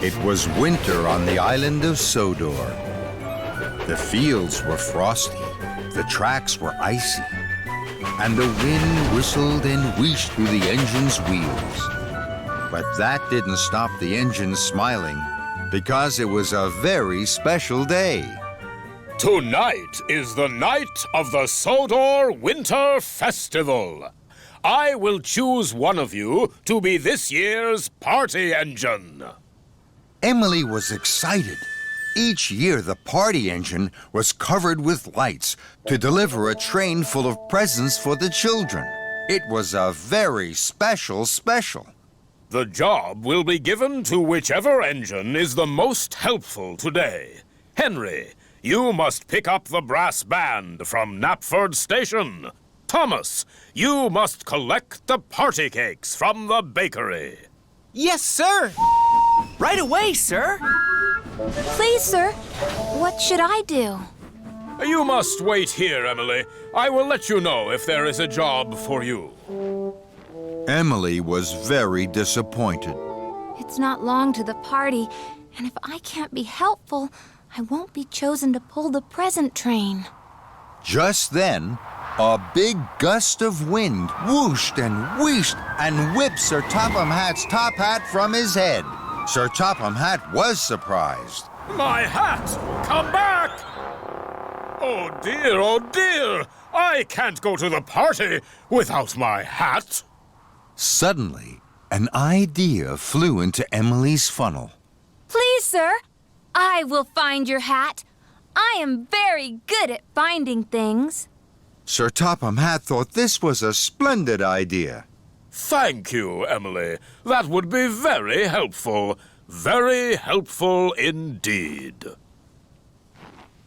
It was winter on the island of Sodor. The fields were frosty, the tracks were icy, and the wind whistled and wheezed through the engine's wheels. But that didn't stop the engine smiling, because it was a very special day. Tonight is the night of the Sodor Winter Festival. I will choose one of you to be this year's party engine. Emily was excited. Each year, the party engine was covered with lights to deliver a train full of presents for the children. It was a very special. The job will be given to whichever engine is the most helpful today. Henry, you must pick up the brass band from Knapford Station. Thomas, you must collect the party cakes from the bakery. Yes, sir. Right away, sir. Please, sir, what should I do? You must wait here, Emily. I will let you know if there is a job for you. Emily was very disappointed. It's not long to the party, and if I can't be helpful, I won't be chosen to pull the present train. Just then, a big gust of wind whooshed and wheeshed and whipped Sir Topham Hatt's top hat from his head. Sir Topham Hatt was surprised. My hat! Come back! Oh dear, I can't go to the party without my hat. Suddenly, an idea flew into Emily's funnel. Please, sir, I will find your hat. I am very good at finding things. Sir Topham Hatt thought this was a splendid idea. Thank you, Emily. That would be very helpful. Very helpful indeed.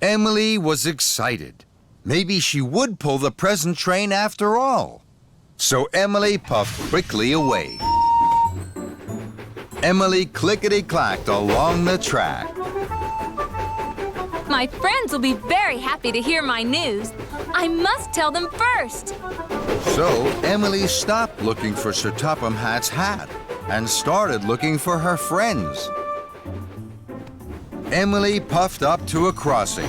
Emily was excited. Maybe she would pull the present train after all. So Emily puffed quickly away. Emily clickety-clacked along the track. My friends will be very happy to hear my news. I must tell them first. So Emily stopped looking for Sir Topham Hatt's hat and started looking for her friends. Emily puffed up to a crossing.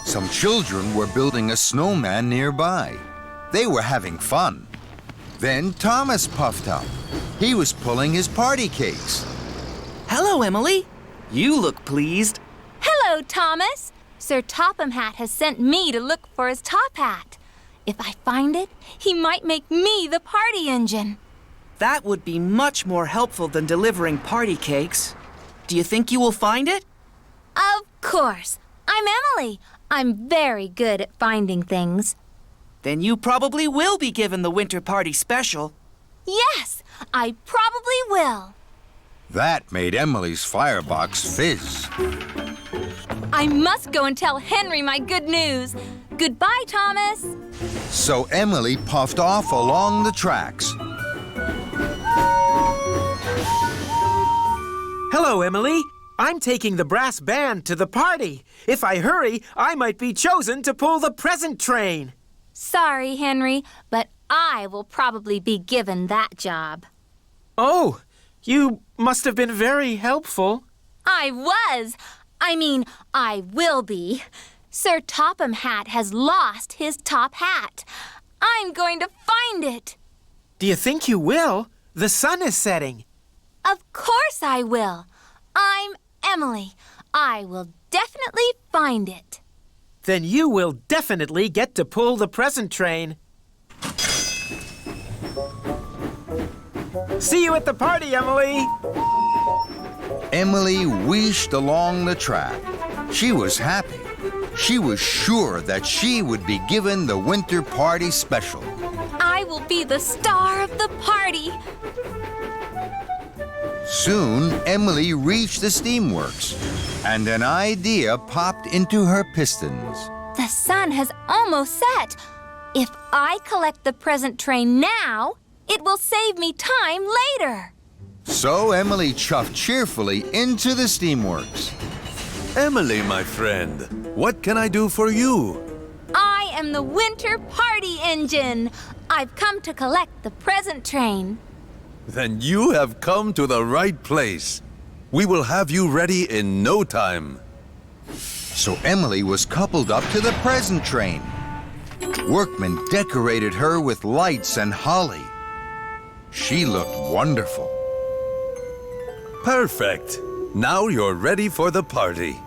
Some children were building a snowman nearby. They were having fun. Then Thomas puffed up. He was pulling his party cakes. Hello, Emily. You look pleased. Hello, Thomas. Sir Topham Hatt has sent me to look for his top hat. If I find it, he might make me the party engine. That would be much more helpful than delivering party cakes. Do you think you will find it? Of course. I'm Emily. I'm very good at finding things. Then you probably will be given the winter party special. Yes, I probably will. That made Emily's firebox fizz. I must go and tell Henry my good news. Goodbye, Thomas. So Emily puffed off along the tracks. Hello, Emily. I'm taking the brass band to the party. If I hurry, I might be chosen to pull the present train. Sorry, Henry, but I will probably be given that job. Oh, you must have been very helpful. I was. I will be. Sir Topham Hatt has lost his top hat. I'm going to find it. Do you think you will? The sun is setting. Of course I will. I'm Emily. I will definitely find it. Then you will definitely get to pull the present train. See you at the party, Emily! Emily wheeshed along the track. She was happy. She was sure that she would be given the winter party special. I will be the star of the party. Soon, Emily reached the steamworks, and an idea popped into her pistons. The sun has almost set. If I collect the present train now, it will save me time later. So Emily chuffed cheerfully into the steamworks. Emily, my friend, what can I do for you? I am the winter party engine. I've come to collect the present train. Then you have come to the right place. We will have you ready in no time. So Emily was coupled up to the present train. Workmen decorated her with lights and holly. She looked wonderful. Perfect. Now you're ready for the party.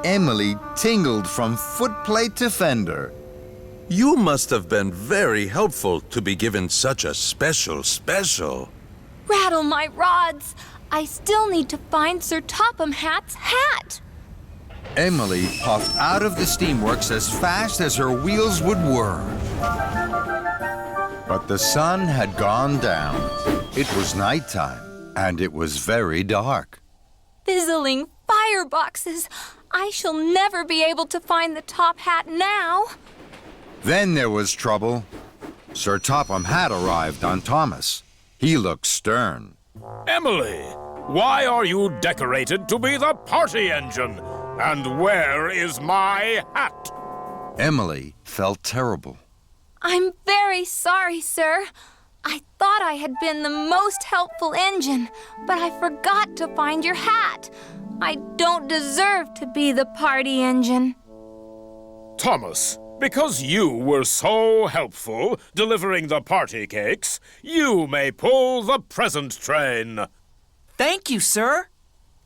Emily tingled from footplate to fender. You must have been very helpful to be given such a special. Rattle my rods! I still need to find Sir Topham Hatt's hat! Emily puffed out of the steamworks as fast as her wheels would whir. But the sun had gone down. It was nighttime, and it was very dark. Fizzling fireboxes! I shall never be able to find the top hat now! Then there was trouble. Sir Topham Hatt arrived on Thomas. He looked stern. Emily, why are you decorated to be the party engine? And where is my hat? Emily felt terrible. I'm very sorry, sir. I thought I had been the most helpful engine, but I forgot to find your hat. I don't deserve to be the party engine. Thomas, because you were so helpful delivering the party cakes, you may pull the present train. Thank you, sir.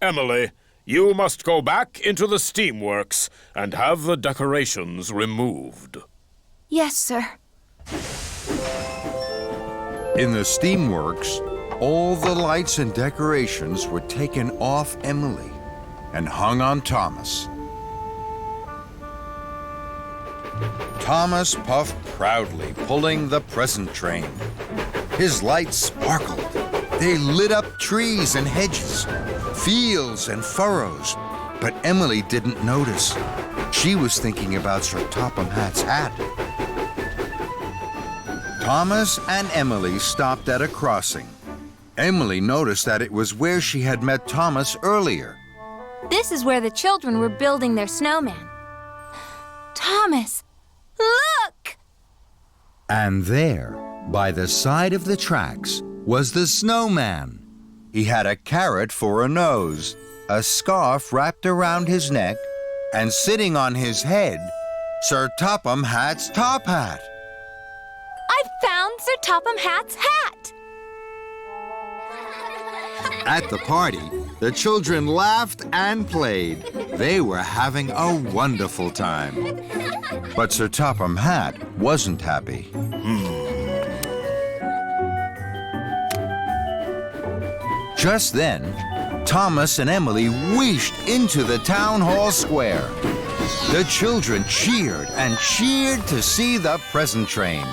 Emily, you must go back into the steamworks and have the decorations removed. Yes, sir. In the steamworks, all the lights and decorations were taken off Emily and hung on Thomas. Thomas puffed proudly, pulling the present train. His lights sparkled. They lit up trees and hedges, fields and furrows. But Emily didn't notice. She was thinking about Sir Topham Hatt's hat. Thomas and Emily stopped at a crossing. Emily noticed that it was where she had met Thomas earlier. This is where the children were building their snowman. Thomas, look! And there, by the side of the tracks, was the snowman. He had a carrot for a nose, a scarf wrapped around his neck, and sitting on his head, Sir Topham Hatt's top hat. I found Sir Topham Hatt's hat! At the party, the children laughed and played. They were having a wonderful time. But Sir Topham Hatt wasn't happy. Just then, Thomas and Emily wheeshed into the town hall square. The children cheered and cheered to see the present train.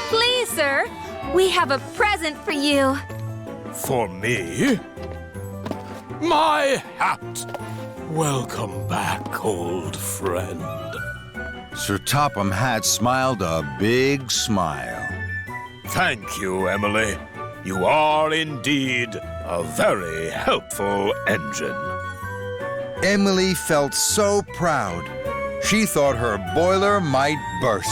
Please, sir, we have a present for you. For me? My hat! Welcome back, old friend. Sir Topham Hatt smiled a big smile. Thank you, Emily. You are indeed a very helpful engine. Emily felt so proud. She thought her boiler might burst.